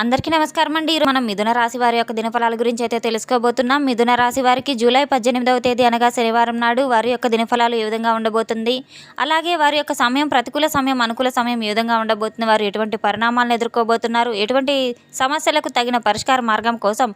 అందరికీ నమస్కారం అండి. మనం మిథున రాశి వారి యొక్క దినఫలాల గురించి అయితే తెలుసుకోబోతున్నాం. మిథున రాశి వారికి జూలై 18వ తేదీ అనగా శనివారం నాడు వారి యొక్క దినఫలాలు ఏ విధంగా ఉండబోతుంది, అలాగే వారి యొక్క సమయం, ప్రతికూల సమయం, అనుకూల సమయం ఏ విధంగా ఉండబోతుంది, వారు ఎటువంటి పరిణామాలను ఎదుర్కోబోతున్నారు, ఎటువంటి సమస్యలకు తగిన పరిష్కార మార్గం కోసం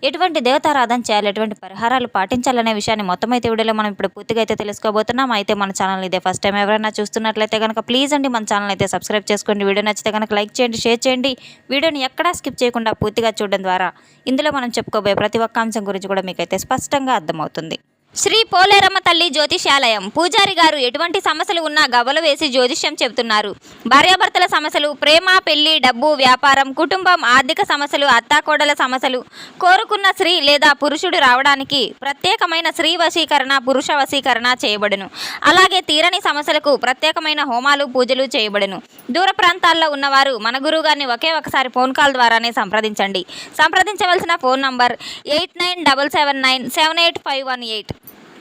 ఎటువంటి దేవతారాధన చేయాలి, ఎటువంటి పరిహారాలు పాటించాలనే విషయాన్ని మొత్తం అయితే వీడియోలో మనం ఇప్పుడు పూర్తిగా అయితే తెలుసుకోబోతున్నాం. అయితే మన ఛానల్ ఇదే ఫస్ట్ టైం ఎవరైనా చూస్తున్నట్లయితే కనుక ప్లీజ్ అండి మన ఛానల్ అయితే సబ్స్క్రైబ్ చేసుకోండి. వీడియో నచ్చితే కనుక లైక్ చేయండి, షేర్ చేయండి. వీడియోని ఎక్కడా స్కిప్ చేయకుండా పూర్తిగా చూడడం ద్వారా ఇందులో మనం చెప్పుకోబోయే ప్రతి ఒక్క అంశం గురించి కూడా మీకైతే స్పష్టంగా అర్థమవుతుంది. శ్రీ పోలేరమ్మ తల్లి జ్యోతిష్యాలయం పూజారి గారు ఎటువంటి సమస్యలు ఉన్నా గవ్వలు వేసి జ్యోతిష్యం చెబుతున్నారు. భార్యాభర్తల సమస్యలు, ప్రేమ, పెళ్లి, డబ్బు, వ్యాపారం, కుటుంబం, ఆర్థిక సమస్యలు, అత్తాకోడల సమస్యలు, కోరుకున్న స్త్రీ లేదా పురుషుడు రావడానికి ప్రత్యేకమైన స్త్రీ వశీకరణ, పురుష వశీకరణ చేయబడును. అలాగే తీరని సమస్యలకు ప్రత్యేకమైన హోమాలు, పూజలు చేయబడును. దూర ప్రాంతాల్లో ఉన్నవారు మన గురువు గారిని ఒకే ఒకసారి ఫోన్ కాల్ ద్వారానే సంప్రదించండి. సంప్రదించవలసిన ఫోన్ నంబర్ 8977978518.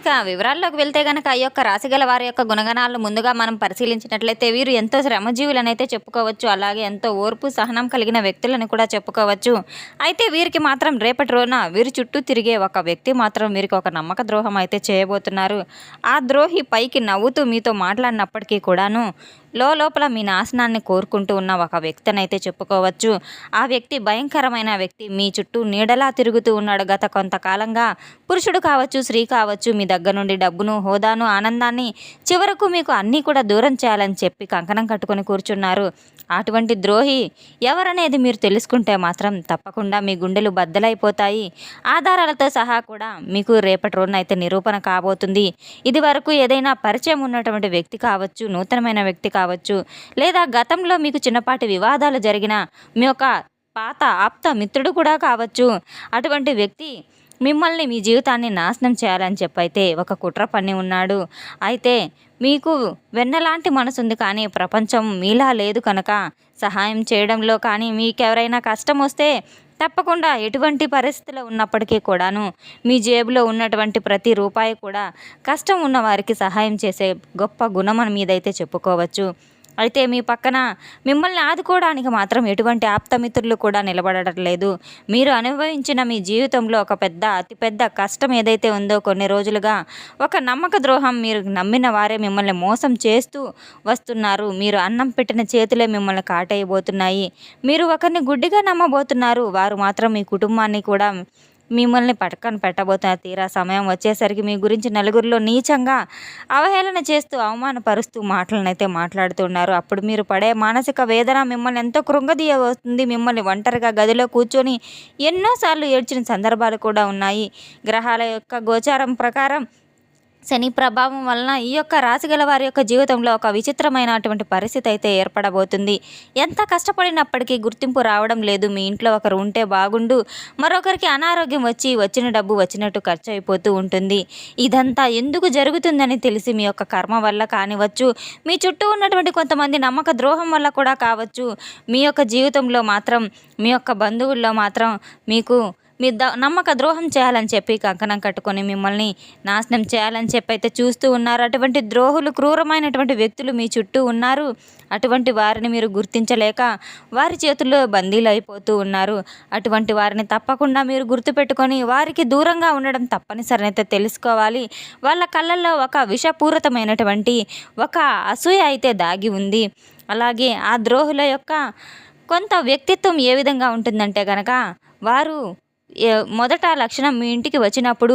ఇక వివరాల్లోకి వెళ్తే కనుక ఈ యొక్క రాశిగల వారి యొక్క గుణగణాలను ముందుగా మనం పరిశీలించినట్లయితే వీరు ఎంతో శ్రమజీవులనైతే చెప్పుకోవచ్చు. అలాగే ఎంతో ఓర్పు, సహనం కలిగిన వ్యక్తులని కూడా చెప్పుకోవచ్చు. అయితే వీరికి మాత్రం రేపటి రోజున వీరి చుట్టూ తిరిగే ఒక వ్యక్తి మాత్రం వీరికి ఒక నమ్మక ద్రోహం అయితే చేయబోతున్నారు. ఆ ద్రోహి పైకి నవ్వుతూ మీతో మాట్లాడినప్పటికీ కూడాను లోపల మీ నాశనాన్ని కోరుకుంటూ ఉన్న ఒక వ్యక్తినైతే చెప్పుకోవచ్చు. ఆ వ్యక్తి భయంకరమైన వ్యక్తి, మీ చుట్టూ నీడలా తిరుగుతూ ఉన్నాడు గత కొంతకాలంగా. పురుషుడు కావచ్చు, స్త్రీ కావచ్చు, మీ దగ్గర నుండి డబ్బును, హోదాను, ఆనందాన్ని, చివరకు మీకు అన్నీ కూడా దూరం చేయాలని చెప్పి కంకణం కట్టుకొని కూర్చున్నారు. అటువంటి ద్రోహి ఎవరనేది మీరు తెలుసుకుంటే మాత్రం తప్పకుండా మీ గుండెలు బద్దలైపోతాయి. ఆధారాలతో సహా కూడా మీకు రేపటి రోజున అయితే నిరూపణ కాబోతుంది. ఇది వరకు ఏదైనా పరిచయం ఉన్నటువంటి వ్యక్తి కావచ్చు, నూతనమైన వ్యక్తి కావచ్చు, లేదా గతంలో మీకు చిన్నపాటి వివాదాలు జరిగిన మీ యొక్క పాత ఆప్త మిత్రుడు కూడా కావచ్చు. అటువంటి వ్యక్తి మిమ్మల్ని, మీ జీవితాన్ని నాశనం చేయాలని చెప్పైతే ఒక కుట్ర పన్ని ఉన్నాడు. అయితే మీకు వెన్నలాంటి మనసుంది, కానీ ప్రపంచం మీలా లేదు కనుక సహాయం చేయడంలో కానీ మీకెవరైనా కష్టం వస్తే తప్పకుండా ఎటువంటి పరిస్థితిలో ఉన్నప్పటికీ కూడాను మీ జేబులో ఉన్నటువంటి ప్రతి రూపాయి కూడా కష్టం ఉన్న వారికి సహాయం చేసే గొప్ప గుణం అని మీదైతే చెప్పుకోవచ్చు. అయితే మీ పక్కన మిమ్మల్ని ఆదుకోవడానికి మాత్రం ఎటువంటి ఆప్తమిత్రులు కూడా నిలబడటం లేదు. మీరు అనుభవించిన మీ జీవితంలో ఒక అతిపెద్ద కష్టం ఏదైతే ఉందో, కొన్ని రోజులుగా ఒక నమ్మక ద్రోహం, మీరు నమ్మిన వారే మిమ్మల్ని మోసం చేస్తూ వస్తున్నారు. మీరు అన్నం పెట్టిన చేతులే మిమ్మల్ని కాటేయబోతున్నాయి. మీరు ఒకరిని గుడ్డిగా నమ్మబోతున్నారు. వారు మాత్రం మీ కుటుంబాన్ని కూడా మిమ్మల్ని పక్కన పెట్టబోతున్నారు. తీరా సమయం వచ్చేసరికి మీ గురించి నలుగురిలో నీచంగా అవహేళన చేస్తూ, అవమానపరుస్తూ మాటలనైతే మాట్లాడుతున్నారు. అప్పుడు మీరు పడే మానసిక వేదన మిమ్మల్ని ఎంతో కృంగదీయబోతుంది. మిమ్మల్ని ఒంటరిగా గదిలో కూర్చొని ఎన్నోసార్లు ఏడ్చిన సందర్భాలు కూడా ఉన్నాయి. గ్రహాల యొక్క గోచారం ప్రకారం శని ప్రభావం వలన ఈ యొక్క రాశిగల వారి యొక్క జీవితంలో ఒక విచిత్రమైనటువంటి పరిస్థితి అయితే ఏర్పడబోతుంది. ఎంత కష్టపడినప్పటికీ గుర్తింపు రావడం లేదు. మీ ఇంట్లో ఒకరు ఉంటే బాగుండు, మరొకరికి అనారోగ్యం వచ్చి వచ్చిన డబ్బు వచ్చినట్టు ఖర్చు అయిపోతూ ఉంటుంది. ఇదంతా ఎందుకు జరుగుతుందని తెలిసి మీ యొక్క కర్మ వల్ల కానివచ్చు, మీ చుట్టూ ఉన్నటువంటి కొంతమంది నమ్మక ద్రోహం వల్ల కూడా కావచ్చు. మీ యొక్క జీవితంలో మాత్రం, మీ యొక్క బంధువుల్లో మాత్రం మీకు మీ నమ్మక ద్రోహం చేయాలని చెప్పి కంకణం కట్టుకొని మిమ్మల్ని నాశనం చేయాలని చెప్పి అయితే చూస్తూ ఉన్నారు. అటువంటి ద్రోహులు, క్రూరమైనటువంటి వ్యక్తులు మీ చుట్టూ ఉన్నారు. అటువంటి వారిని మీరు గుర్తించలేక వారి చేతుల్లో బందీలు అయిపోతూ ఉన్నారు. అటువంటి వారిని తప్పకుండా మీరు గుర్తుపెట్టుకొని వారికి దూరంగా ఉండడం తప్పనిసరి అయితే తెలుసుకోవాలి. వాళ్ళ కళ్ళల్లో ఒక విషపూరితమైనటువంటి ఒక అసూయ అయితే దాగి ఉంది. అలాగే ఆ ద్రోహుల యొక్క కొంత వ్యక్తిత్వం ఏ విధంగా ఉంటుందంటే కనుక, వారు మొదట లక్షణం మీ ఇంటికి వచ్చినప్పుడు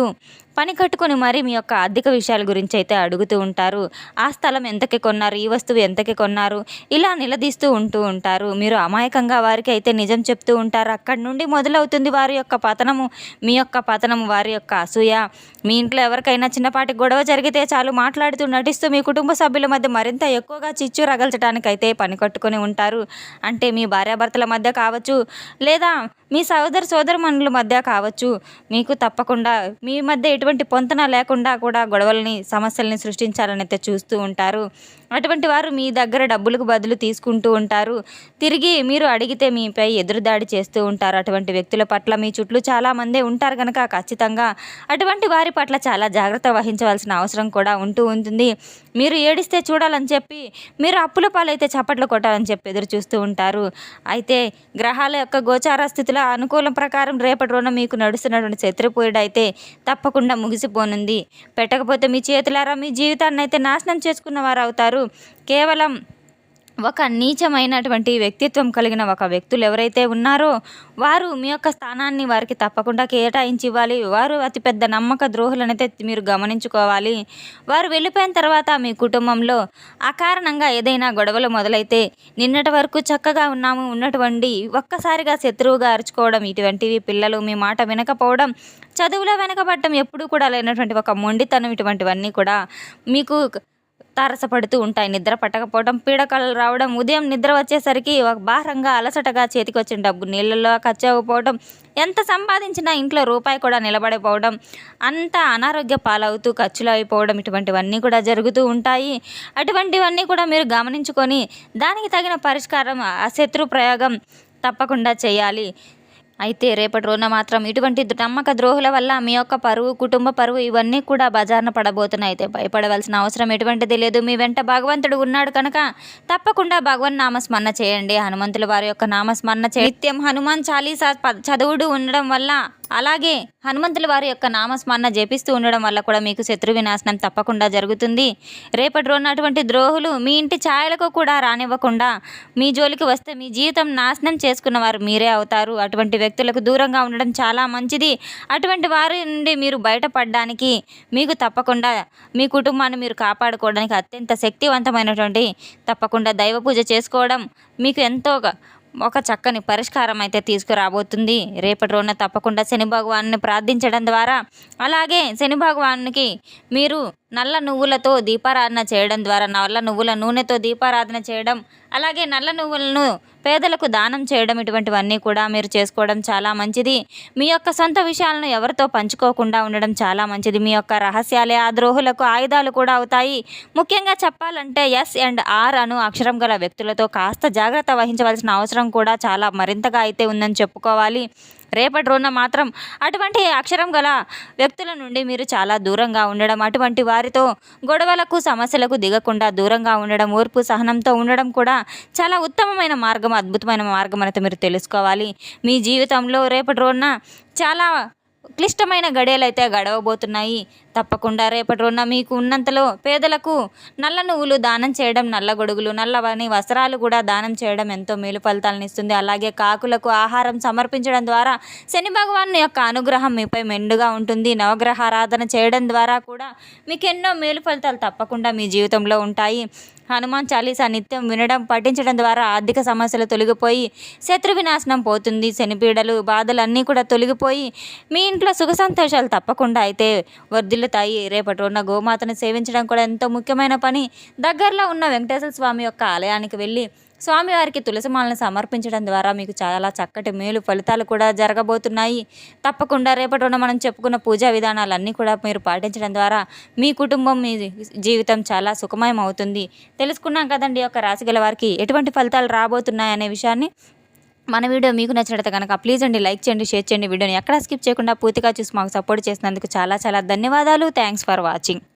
పని కట్టుకొని మరి మీ యొక్క ఆర్థిక విషయాల గురించి అయితే అడుగుతూ ఉంటారు. ఆ స్థలం ఎంతకి కొన్నారు, ఈ వస్తువు ఎంతకి కొన్నారు, ఇలా నిలదీస్తూ ఉంటారు. మీరు అమాయకంగా వారికి అయితే నిజం చెప్తూ ఉంటారు. అక్కడి నుండి మొదలవుతుంది వారి యొక్క పతనము, మీ యొక్క పతనము, వారి యొక్క అసూయ. మీ ఇంట్లో ఎవరికైనా చిన్నపాటి గొడవ జరిగితే చాలు మాట్లాడుతూ, నటిస్తూ మీ కుటుంబ సభ్యుల మధ్య మరింత ఎక్కువగా చిచ్చు రగల్చడానికి అయితే పని కట్టుకొని ఉంటారు. అంటే మీ భార్యాభర్తల మధ్య కావచ్చు, లేదా మీ సోదరమణుల మధ్య కావచ్చు, మీకు తప్పకుండా మీ మధ్య ఎటువంటి పొంతన లేకుండా కూడా గొడవల్ని, సమస్యల్ని సృష్టించాలని అయితే చూస్తూ ఉంటారు. అటువంటి వారు మీ దగ్గర డబ్బులకు బదులు తీసుకుంటూ ఉంటారు. తిరిగి మీరు అడిగితే మీపై ఎదురుదాడి చేస్తూ ఉంటారు. అటువంటి వ్యక్తుల పట్ల మీ చుట్టూ చాలామందే ఉంటారు కనుక ఖచ్చితంగా అటువంటి వారి పట్ల చాలా జాగ్రత్త వహించవలసిన అవసరం కూడా ఉంటూ ఉంటుంది. మీరు ఏడిస్తే చూడాలని చెప్పి, మీరు అప్పుల పాలైతే చప్పట్లు కొట్టాలని చెప్పి ఎదురు చూస్తూ ఉంటారు. అయితే గ్రహాల యొక్క గోచార స్థితుల అనుకూలం ప్రకారం రేపటి రోజున మీకు నడుస్తున్నటువంటి శత్రుపూయుడు అయితే తప్పకుండా ముగిసిపోనుంది. పెట్టకపోతే మీ చేతులారా మీ జీవితాన్ని అయితే నాశనం చేసుకున్న వారు అవుతారు. కేవలం ఒక నీచమైనటువంటి వ్యక్తిత్వం కలిగిన ఒక వ్యక్తులు ఎవరైతే ఉన్నారో వారు మీ యొక్క స్థానాన్ని వారికి తప్పకుండా కేటాయించి ఇవ్వాలి. వారు అతిపెద్ద నమ్మక ద్రోహులనైతే మీరు గమనించుకోవాలి. వారు వెళ్ళిపోయిన తర్వాత మీ కుటుంబంలో అకారణంగా ఏదైనా గొడవలు మొదలైతే నిన్నటి వరకు చక్కగా ఉన్నటువంటి ఒక్కసారిగా శత్రువుగా అరుచుకోవడం, ఇటువంటివి పిల్లలు మీ మాట వినకపోవడం, చదువులో వెనకబడటం ఎప్పుడూ కూడా లేనటువంటి ఒక మొండితనం, ఇటువంటివన్నీ కూడా మీకు తారసపడుతూ ఉంటాయి. నిద్ర పట్టకపోవడం, పీడకలలు రావడం, ఉదయం నిద్ర వచ్చేసరికి ఒక భారంగా అలసటగా చేతికి వచ్చిన డబ్బు నీళ్ళలో ఖర్చు అవ్వకపోవడం, ఎంత సంపాదించినా ఇంట్లో రూపాయి కూడా నిలబడిపోవడం, అంతా అనారోగ్య పాలవుతూ ఖర్చులు అయిపోవడం, ఇటువంటివన్నీ కూడా జరుగుతూ ఉంటాయి. అటువంటివన్నీ కూడా మీరు గమనించుకొని దానికి తగిన పరిష్కారం ఆ శత్రు ప్రయోగం తప్పకుండా చేయాలి. అయితే రేపటి రోజున మాత్రం ఇటువంటి నమ్మక ద్రోహుల వల్ల మీ యొక్క పరువు, కుటుంబ పరువు ఇవన్నీ కూడా బజారున పడబోతున్నాయి. అయితే భయపడవలసిన అవసరం ఎటువంటిది లేదు. మీ వెంట భగవంతుడు ఉన్నాడు కనుక తప్పకుండా భగవన్ నామస్మరణ చేయండి. హనుమంతుల వారి యొక్క నామస్మరణ నిత్యం హనుమాన్ చాలీసా చదువుడు ఉండడం వల్ల, అలాగే హనుమంతుల వారి యొక్క నామస్మరణ జపిస్తూ ఉండడం వల్ల కూడా మీకు శత్రు వినాశనం తప్పకుండా జరుగుతుంది. రేపటి రోజున అటువంటి ద్రోహులు మీ ఇంటి ఛాయలకు కూడా రానివ్వకుండా మీ జోలికి వస్తే మీ జీవితం నాశనం చేసుకున్న వారు మీరే అవుతారు. అటువంటి వ్యక్తులకు దూరంగా ఉండడం చాలా మంచిది. అటువంటి వారి నుండి మీరు బయటపడడానికి, మీకు తప్పకుండా మీ కుటుంబాన్ని మీరు కాపాడుకోవడానికి అత్యంత శక్తివంతమైనటువంటి తప్పకుండా దైవ పూజ చేసుకోవడం మీకు ఎంతో ఒక చక్కని పరిష్కారం అయితే తీసుకురాబోతుంది. రేపటి రోజున తప్పకుండా శని భగవాన్ని ప్రార్థించడం ద్వారా, అలాగే శని భగవానికి మీరు నల్ల నువ్వులతో దీపారాధన చేయడం ద్వారా, నల్ల నువ్వుల నూనెతో దీపారాధన చేయడం, అలాగే నల్ల నువ్వులను పేదలకు దానం చేయడం, ఇటువంటివన్నీ కూడా మీరు చేసుకోవడం చాలా మంచిది. మీ యొక్క సొంత విషయాలను ఎవరితో పంచుకోకుండా ఉండడం చాలా మంచిది. మీ యొక్క రహస్యాలే ఆ ద్రోహులకు ఆయుధాలు కూడా అవుతాయి. ముఖ్యంగా చెప్పాలంటే ఎస్ అండ్ ఆర్ అను అక్షరం గల వ్యక్తులతో కాస్త జాగ్రత్త వహించవలసిన అవసరం కూడా చాలా మరింతగా అయితే ఉందని చెప్పుకోవాలి. రేపటి రోజున మాత్రం అటువంటి అక్షరం గల వ్యక్తుల నుండి మీరు చాలా దూరంగా ఉండడం, అటువంటి వారితో గొడవలకు, సమస్యలకు దిగకుండా దూరంగా ఉండడం, ఓర్పు సహనంతో ఉండడం కూడా చాలా ఉత్తమమైన మార్గం, అద్భుతమైన మార్గం అనేది మీరు తెలుసుకోవాలి. మీ జీవితంలో రేపటి రోజున చాలా క్లిష్టమైన గడియలు అయితే గడవబోతున్నాయి. తప్పకుండా రేపటి రోజున మీకు ఉన్నంతలో పేదలకు నల్ల నువ్వులు దానం చేయడం, నల్ల గొడుగులు, నల్లవని వస్త్రాలు కూడా దానం చేయడం ఎంతో మేలు ఫలితాలను ఇస్తుంది. అలాగే కాకులకు ఆహారం సమర్పించడం ద్వారా శని భగవాను యొక్క అనుగ్రహం మీపై మెండుగా ఉంటుంది. నవగ్రహారాధన చేయడం ద్వారా కూడా మీకు ఎన్నో మేలు ఫలితాలు తప్పకుండా మీ జీవితంలో ఉంటాయి. హనుమాన్ చాలీసా నిత్యం వినడం, పఠించడం ద్వారా ఆర్థిక సమస్యలు తొలగిపోయి శత్రు వినాశనం పోతుంది. శనిపీడలు, బాధలు అన్నీ కూడా తొలగిపోయి మీ ఇంట్లో సుఖ సంతోషాలు తప్పకుండా అయితే వర్ధిల్లుతాయి. రేపటి రోజున గోమాతను సేవించడం కూడా ఎంతో ముఖ్యమైన పని. దగ్గరలో ఉన్న వెంకటేశ్వర స్వామి యొక్క ఆలయానికి వెళ్ళి స్వామివారికి తులసిమాలను సమర్పించడం ద్వారా మీకు చాలా చక్కటి మేలు ఫలితాలు కూడా జరగబోతున్నాయి. తప్పకుండా రేపటి రోజున మనం చెప్పుకున్న పూజా విధానాలన్నీ కూడా మీరు పాటించడం ద్వారా మీ కుటుంబం, మీ జీవితం చాలా సుఖమయం అవుతుంది. తెలుసుకున్నాం కదండి యొక్క రాశి గల వారికి ఎటువంటి ఫలితాలు రాబోతున్నాయి అనే విషయాన్ని. మన వీడియో మీకు నచ్చినట్లయితే కనుక ప్లీజ్ అండి లైక్ చేయండి, షేర్ చేయండి. వీడియోని ఎక్కడ స్కిప్ చేయకుండా పూర్తిగా చూసి మాకు సపోర్ట్ చేసినందుకు చాలా చాలా ధన్యవాదాలు. Thanks for watching.